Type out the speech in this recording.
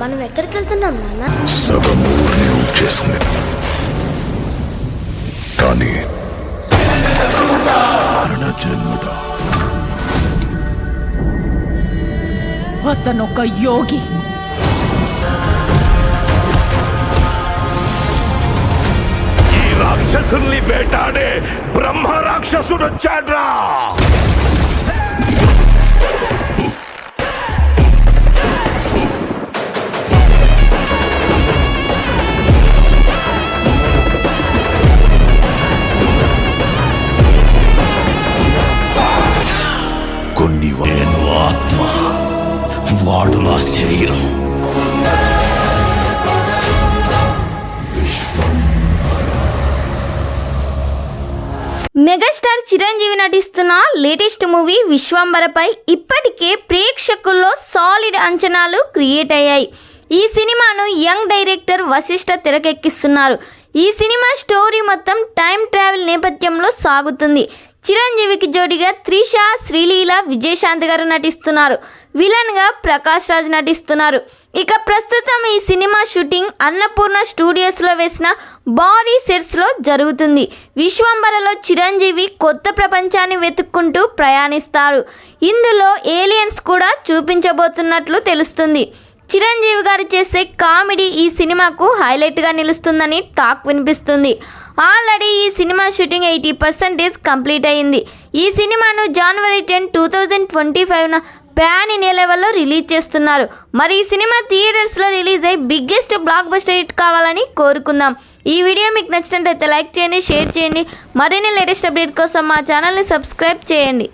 మనం ఎక్కడికి వెళ్తున్నాం నాన్న? సగం ఊరిని వచ్చేసింది, కానీ జన్మడా అతనొక యోగి. ఈ రాక్షసుల్ని వేటాడే బ్రహ్మ రాక్షసుడు వచ్చాడ్రా. నేను ఆత్మ, వాడు నా శరీరం. మెగాస్టార్ చిరంజీవి నటిస్తున్న లేటెస్ట్ మూవీ విశ్వంబరపై ఇప్పటికే ప్రేక్షకుల్లో సాలిడ్ అంచనాలు క్రియేట్ అయ్యాయి. ఈ సినిమాను యంగ్ డైరెక్టర్ వశిష్ఠ తెరకెక్కిస్తున్నారు. ఈ సినిమా స్టోరీ మొత్తం టైం ట్రావెల్ నేపథ్యంలో సాగుతుంది. చిరంజీవికి జోడిగా త్రిష, శ్రీలీల, విజయశాంతి గారు నటిస్తున్నారు. విలన్గా ప్రకాష్ రాజ్ నటిస్తున్నారు. ఇక ప్రస్తుతం ఈ సినిమా షూటింగ్ అన్నపూర్ణ స్టూడియోస్లో వేసిన భారీ సెట్స్లో జరుగుతుంది. విశ్వంబరలో చిరంజీవి కొత్త ప్రపంచాన్ని వెతుక్కుంటూ ప్రయాణిస్తారు. ఇందులో ఏలియన్స్ కూడా చూపించబోతున్నట్లు తెలుస్తుంది. చిరంజీవి గారు చేసే కామెడీ ఈ సినిమాకు హైలైట్గా నిలుస్తుందని టాక్ వినిపిస్తుంది. ఆల్రెడీ ఈ సినిమా షూటింగ్ 80% కంప్లీట్ అయింది. ఈ సినిమాను January 10, 2025న ప్యాన్ ఇండియా లెవెల్లో రిలీజ్ చేస్తున్నారు. మరి ఈ సినిమా థియేటర్స్లో రిలీజ్ అయ్యి బిగ్గెస్ట్ బ్లాక్ బస్టర్ హిట్ కావాలని కోరుకుందాం. ఈ వీడియో మీకు నచ్చినట్లయితే లైక్ చేయండి, షేర్ చేయండి. మరిన్ని లేటెస్ట్ అప్డేట్ కోసం మా ఛానల్ని సబ్స్క్రైబ్ చేయండి.